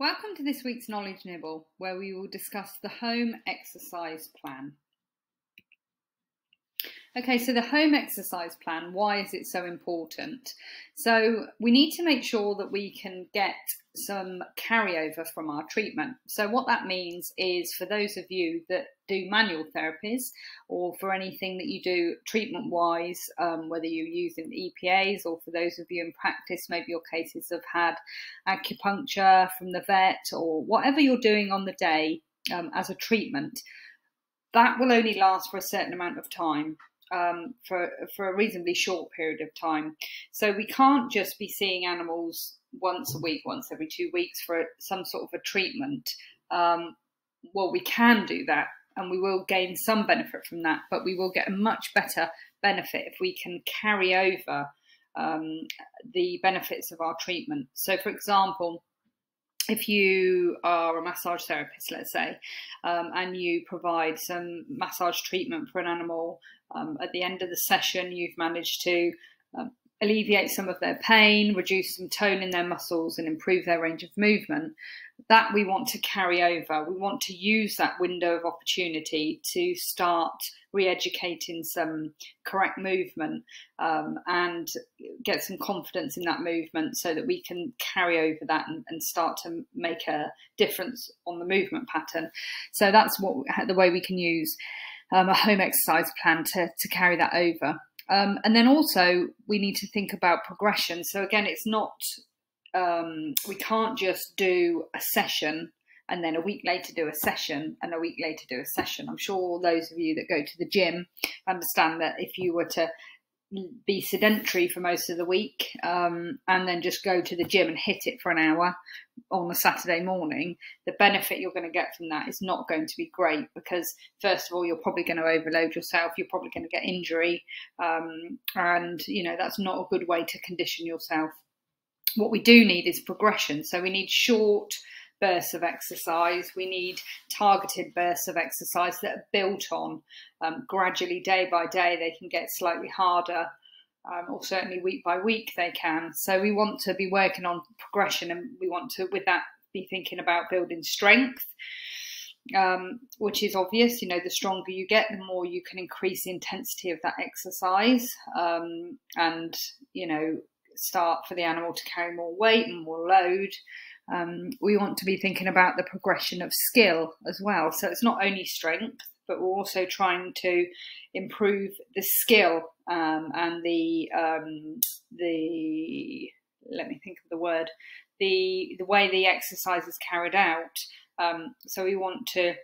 Welcome to this week's Knowledge Nibble, where we will discuss the home exercise plan. Okay, so the home exercise plan, why is it so important? So we need to make sure that we can get some carryover from our treatment. So what that means is for those of you that do manual therapies or for anything that you do treatment-wise, whether you're using EPAs or for those of you in practice, maybe your cases have had acupuncture from the vet or whatever you're doing on the day as a treatment, that will only last for a certain amount of time. For a reasonably short period of time. So we can't just be seeing animals once a week, once every 2 weeks for some sort of a treatment. Well, we can do that and we will gain some benefit from that, but we will get a much better benefit if we can carry over the benefits of our treatment. So for example, if you are a massage therapist, let's say, and you provide some massage treatment for an animal, at the end of the session, you've managed to alleviate some of their pain, reduce some tone in their muscles and improve their range of movement, that we want to carry over. We want to use that window of opportunity to start re-educating some correct movement and get some confidence in that movement so that we can carry over that and start to make a difference on the movement pattern. So that's the way we can use a home exercise plan to carry that over. And then also we need to think about progression. So again, it's not, we can't just do a session and then a week later do a session and a week later do a session. I'm sure those of you that go to the gym understand that if you were to be sedentary for most of the week and then just go to the gym and hit it for an hour on a Saturday morning, the benefit you're going to get from that is not going to be great because first of all, you're probably going to overload yourself, you're probably going to get injury, and you know that's not a good way to condition yourself. What we do need is progression. So we need short bursts of exercise. We need targeted bursts of exercise that are built on gradually day by day. They can get slightly harder or certainly week by week they can. So we want to be working on progression and we want to, with that, be thinking about building strength, which is obvious. You know, the stronger you get, the more you can increase the intensity of that exercise and, you know, start for the animal to carry more weight and more load. We want to be thinking about the progression of skill as well. So it's not only strength, but we're also trying to improve the skill and the let me think of the word, the way the exercise is carried out. So we want to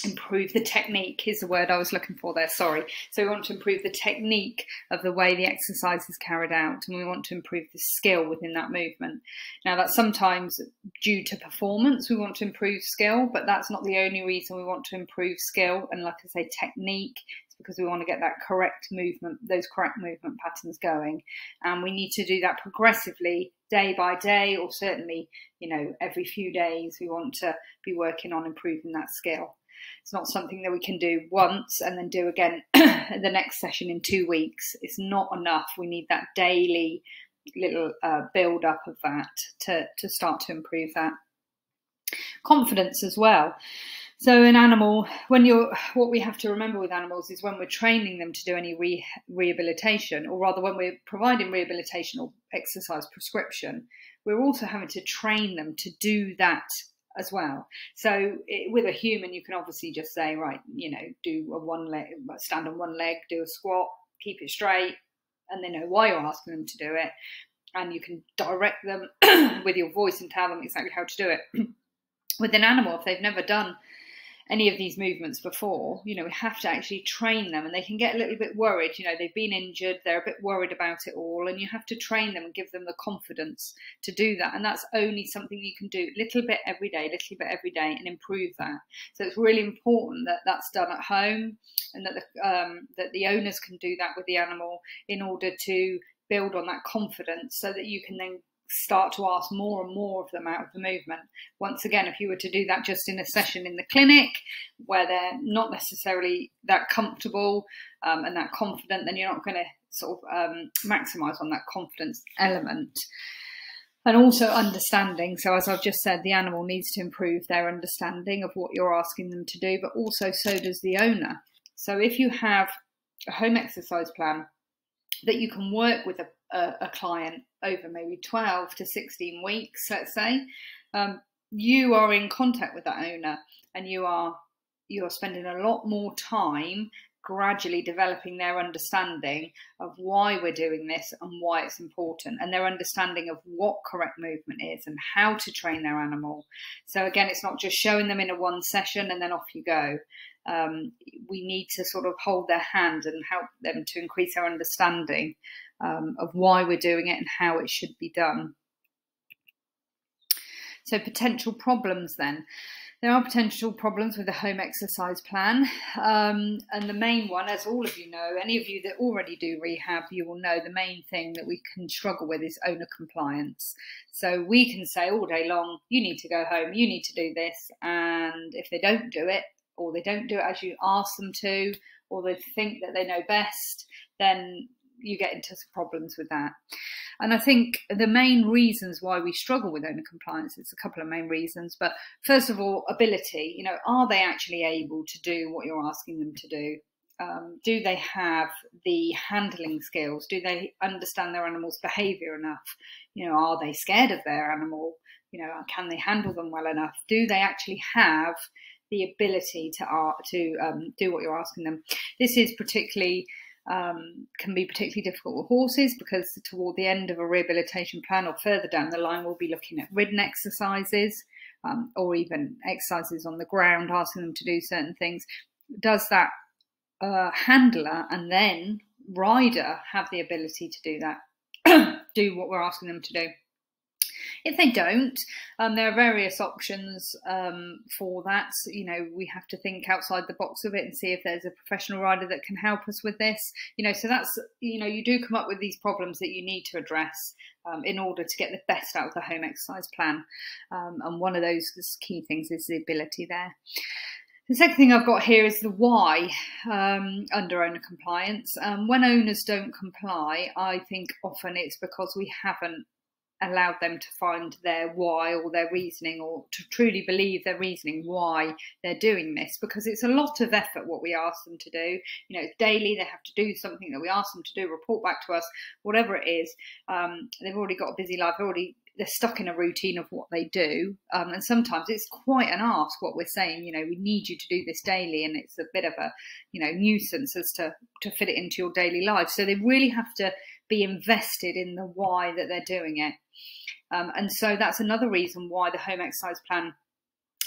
improve the technique is the word I was looking for there, sorry. So we want to improve the technique of the way the exercise is carried out and we want to improve the skill within that movement. Now that's sometimes due to performance, we want to improve skill, but that's not the only reason we want to improve skill and like I say technique. It's because we want to get that correct movement, those correct movement patterns going, and we need to do that progressively day by day or certainly, you know, every few days we want to be working on improving that skill. It's not something that we can do once and then do again the next session in 2 weeks. It's not enough. We need that daily little build up of that to start to improve that. Confidence as well. So an animal, what we have to remember with animals is when we're training them to do any rehabilitation, or rather when we're providing rehabilitation or exercise prescription, we're also having to train them to do that as well. So with a human, you can obviously just say, right, you know, do a one leg, stand on one leg, do a squat, keep it straight, and they know why you're asking them to do it. And you can direct them with your voice and tell them exactly how to do it. With an animal, if they've never done any of these movements before, you know, we have to actually train them and they can get a little bit worried. You know, they've been injured, they're a bit worried about it all, and you have to train them and give them the confidence to do that. And that's only something you can do little bit every day and improve that. So it's really important that that's done at home and that the owners can do that with the animal in order to build on that confidence so that you can then start to ask more and more of them out of the movement. Once again, if you were to do that just in a session in the clinic where they're not necessarily that comfortable and that confident, then you're not going to sort of maximise on that confidence element. And also understanding. So as I've just said, the animal needs to improve their understanding of what you're asking them to do, but also so does the owner. So if you have a home exercise plan that you can work with a client over maybe 12 to 16 weeks, let's say, you are in contact with that owner, and you are spending a lot more time gradually developing their understanding of why we're doing this and why it's important, and their understanding of what correct movement is and how to train their animal. So again, it's not just showing them in a one session and then off you go. We need to sort of hold their hand and help them to increase their understanding of why we're doing it and how it should be done. So potential problems then. There are potential problems with the home exercise plan, and the main one, as all of you know, any of you that already do rehab, you will know the main thing that we can struggle with is owner compliance. So we can say all day long, you need to go home, you need to do this, and if they don't do it, or they don't do it as you ask them to, or they think that they know best, then you get into problems with that. And I think the main reasons why we struggle with owner compliance, it's a couple of main reasons, but first of all, ability. You know, are they actually able to do what you're asking them to do? Do they have the handling skills? Do they understand their animal's behaviour enough? You know, are they scared of their animal? You know, can they handle them well enough? Do they actually have the ability to do what you're asking them? This is particularly can be particularly difficult with horses, because toward the end of a rehabilitation plan or further down the line, we'll be looking at ridden exercises or even exercises on the ground, asking them to do certain things. Does that handler and then rider have the ability to do that, do what we're asking them to do? If they don't, there are various options for that. You know, we have to think outside the box of it and see if there's a professional rider that can help us with this. You know, so that's, you know, you do come up with these problems that you need to address in order to get the best out of the home exercise plan. And one of those key things is the ability there. The second thing I've got here is the why under owner compliance. When owners don't comply, I think often it's because we haven't allowed them to find their why or their reasoning, or to truly believe their reasoning why they're doing this, because it's a lot of effort what we ask them to do. You know, daily they have to do something that we ask them to do, report back to us, whatever it is. They've already got a busy life, they're stuck in a routine of what they do, and sometimes it's quite an ask what we're saying. You know, we need you to do this daily, and it's a bit of a, you know, nuisance as to fit it into your daily life. So they really have to be invested in the why that they're doing it. And so that's another reason why the home exercise plan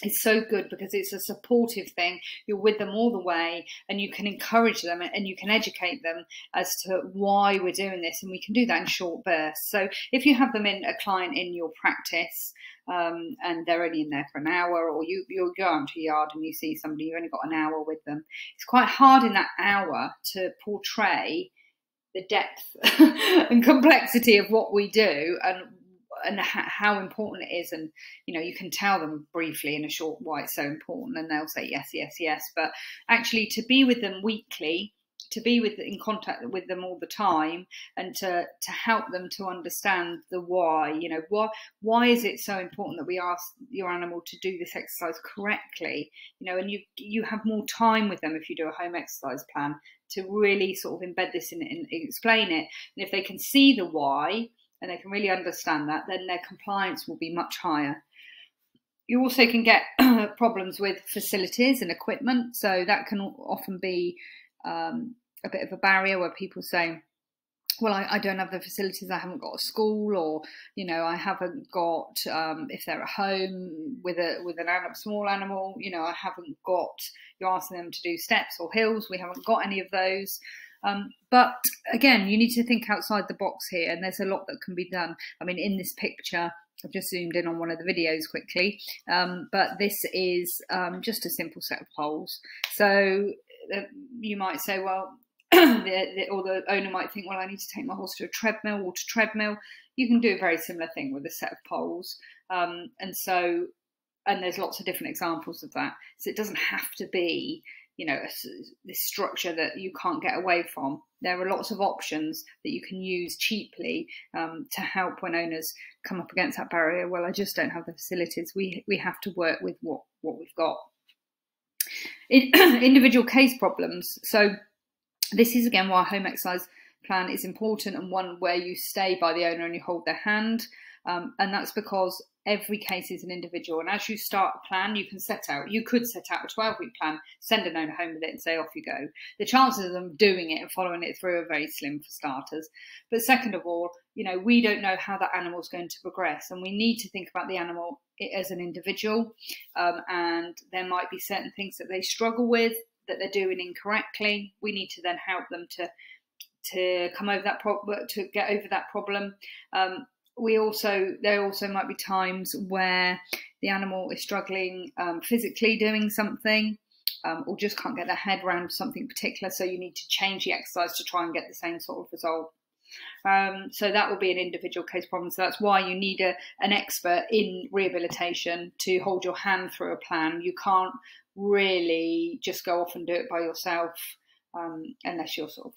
is so good, because it's a supportive thing. You're with them all the way, and you can encourage them and you can educate them as to why we're doing this, and we can do that in short bursts. So if you have them in a client in your practice and they're only in there for an hour, or you go out to your yard and you see somebody, you've only got an hour with them, it's quite hard in that hour to portray the depth and complexity of what we do and how important it is. And, you know, you can tell them briefly in a short why it's so important, and they'll say yes, yes, yes. But actually to be with them weekly, to be in contact with them all the time, and to help them to understand the why. You know, why is it so important that we ask your animal to do this exercise correctly? You know, and you have more time with them if you do a home exercise plan to really sort of embed this in and explain it. And if they can see the why and they can really understand that, then their compliance will be much higher. You also can get problems with facilities and equipment. So that can often be a bit of a barrier, where people say, well, I don't have the facilities, I haven't got a school, or, you know, I haven't got, if they're at home with a small animal, you know, I haven't got, you're asking them to do steps or hills, we haven't got any of those. But again, you need to think outside the box here, and there's a lot that can be done. I mean, in this picture, I've just zoomed in on one of the videos quickly, but this is just a simple set of poles. So you might say, well, or the owner might think, well, I need to take my horse to a treadmill, water treadmill. You can do a very similar thing with a set of poles. And there's lots of different examples of that. So it doesn't have to be, this structure that you can't get away from. There are lots of options that you can use cheaply to help when owners come up against that barrier. Well, I just don't have the facilities. We have to work with what we've got. Individual case problems. So this is again why a home exercise plan is important, and one where you stay by the owner and you hold their hand. And that's because every case is an individual. And as you start a plan, you could set out a 12-week plan, send an owner home with it and say, off you go. The chances of them doing it and following it through are very slim for starters. But second of all, we don't know how that animal is going to progress. And we need to think about the animal as an individual. And there might be certain things that they struggle with, that they're doing incorrectly. We need to then help them to come over that problem, to get over that problem. There also might be times where the animal is struggling physically doing something, or just can't get their head around something particular. So you need to change the exercise to try and get the same sort of result. So that will be an individual case problem. So that's why you need an expert in rehabilitation to hold your hand through a plan. You can't really just go off and do it by yourself unless you're sort of,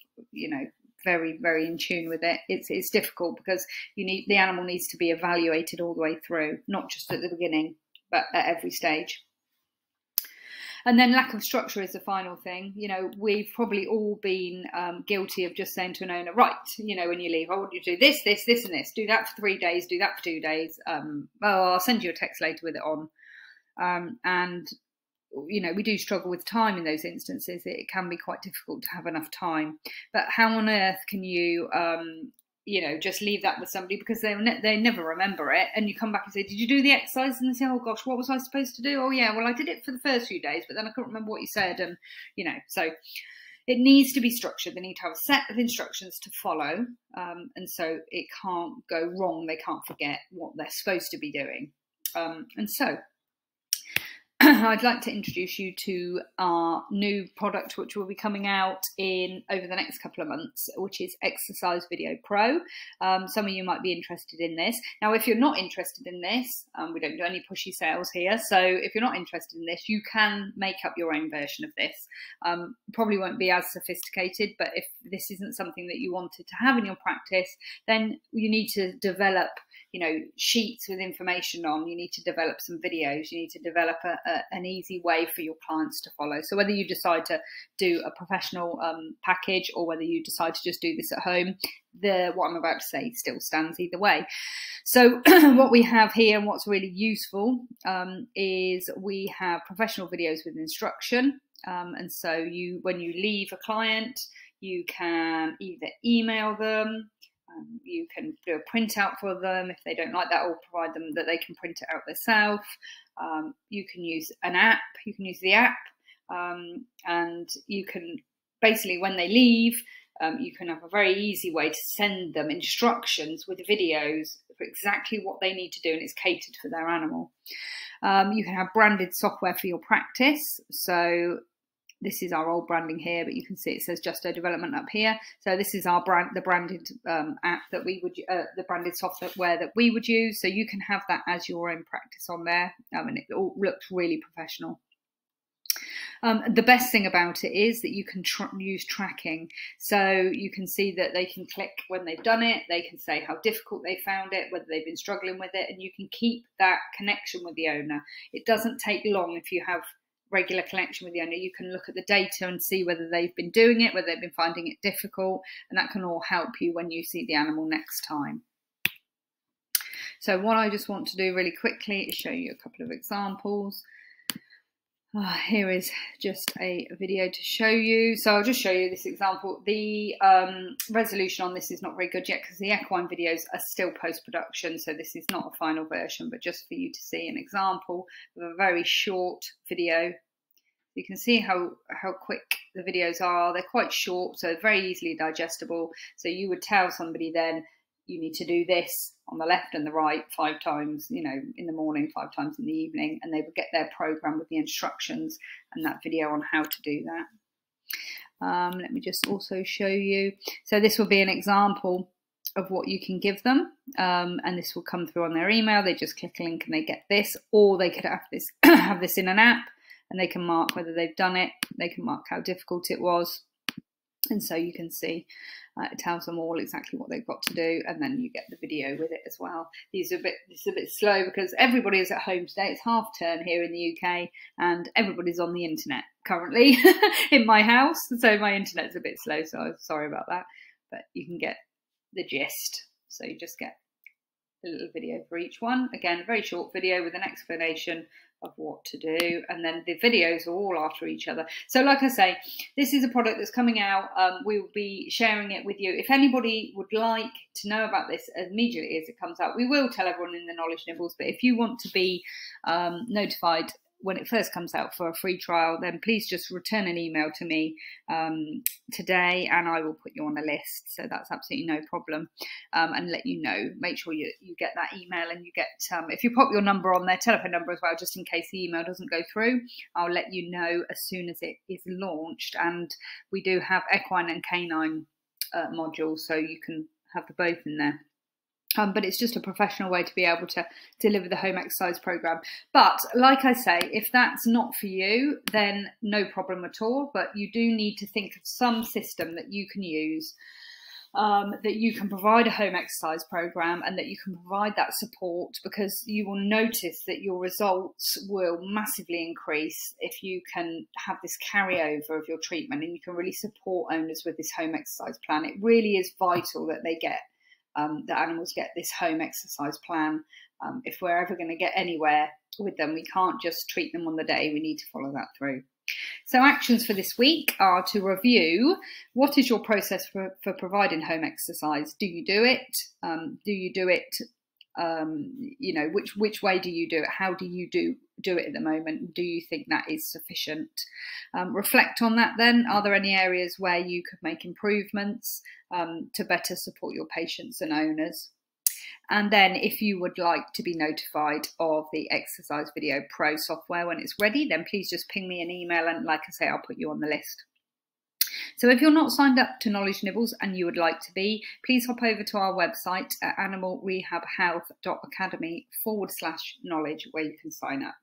very, very in tune with it. It's difficult because the animal needs to be evaluated all the way through, not just at the beginning, but at every stage. And then lack of structure is the final thing. We've probably all been guilty of just saying to an owner, right, when you leave, I want you to do this, this, this, and this. Do that for 3 days, do that for 2 days. I'll send you a text later with it on. And we do struggle with time in those instances. It can be quite difficult to have enough time. But how on earth can you, just leave that with somebody, because they never remember it, and you come back and say, did you do the exercise? And they say, oh gosh, what was I supposed to do? Oh yeah, well I did it for the first few days, but then I couldn't remember what you said. And so it needs to be structured. They need to have a set of instructions to follow, and so it can't go wrong. They can't forget what they're supposed to be doing. And so I'd like to introduce you to our new product, which will be coming out over the next couple of months, which is Exercise Video Pro. Some of you might be interested in this. Now, if you're not interested in this, we don't do any pushy sales here. So if you're not interested in this, you can make up your own version of this. Probably won't be as sophisticated, but if this isn't something that you wanted to have in your practice, then you need to develop sheets with information on. You need to develop some videos. You need to develop an easy way for your clients to follow. So whether you decide to do a professional package, or whether you decide to just do this at home, what I'm about to say still stands either way. So what we have here, and what's really useful, is we have professional videos with instruction. And so when you leave a client, you can either email them, you can do a printout for them if they don't like that, or provide them that they can print it out themselves. You can use an app, you can use the app, and you can basically, when they leave, you can have a very easy way to send them instructions with videos for exactly what they need to do, and it's catered for their animal. You can have branded software for your practice. So this is our old branding here, but you can see it says Justo Development up here. So this is our the branded app that we would, the branded software that we would use. So you can have that as your own practice on there, and it all looks really professional. The best thing about it is that you can use tracking. So you can see that they can click when they've done it. They can say how difficult they found it, whether they've been struggling with it, and you can keep that connection with the owner. It doesn't take long if you have regular connection with the owner. You can look at the data and see whether they've been doing it, whether they've been finding it difficult, and that can all help you when you see the animal next time. So what I just want to do really quickly is show you a couple of examples. Here is just a video to show you. So I'll just show you this example. The resolution on this is not very good yet because the equine videos are still post-production. So this is not a final version, but just for you to see an example of a very short video. You can see how quick the videos are. They're quite short, so very easily digestible. So you would tell somebody then, you need to do this on the left and the right 5 times, in the morning, 5 times in the evening, and they would get their program with the instructions and that video on how to do that. Let me just also show you. So this will be an example of what you can give them, and this will come through on their email. They just click a link and they get this, or they could have this have this in an app, and they can mark whether they've done it, they can mark how difficult it was, and so you can see it tells them all exactly what they've got to do, and then you get the video with it as well. This is a bit slow because everybody is at home today. It's half term here in the UK, and everybody's on the internet currently in my house, so my internet's a bit slow, so I'm sorry about that, but you can get the gist. So you just get a little video for each one. Again, a very short video with an explanation of what to do, and then the videos are all after each other. So like I say, this is a product that's coming out. We will be sharing it with you. If anybody would like to know about this immediately as it comes out, we will tell everyone in the Knowledge Nibbles, but if you want to be notified when it first comes out for a free trial, then please just return an email to me today, and I will put you on a list. So that's absolutely no problem, and let you know. Make sure you get that email, and you get, if you pop your number on there, telephone number as well, just in case the email doesn't go through, I'll let you know as soon as it is launched. And we do have equine and canine modules, so you can have the both in there. But it's just a professional way to be able to deliver the home exercise program. But like I say, if that's not for you, then no problem at all. But you do need to think of some system that you can use, that you can provide a home exercise program, and that you can provide that support, because you will notice that your results will massively increase if you can have this carryover of your treatment, and you can really support owners with this home exercise plan. It really is vital that they get the animals get this home exercise plan. If we're ever going to get anywhere with them, we can't just treat them on the day. We need to follow that through. So actions for this week are to review what is your process for providing home exercise. Do you do it? Do you do it? You know, which way do you do it? How do you do it at the moment? Do you think that is sufficient? Reflect on that then. Are there any areas where you could make improvements to better support your patients and owners? And then if you would like to be notified of the Exercise Video Pro software when it's ready, then please just ping me an email, and like I say, I'll put you on the list. So if you're not signed up to Knowledge Nibbles and you would like to be, please hop over to our website at animalrehabhealth.academy/knowledge, where you can sign up.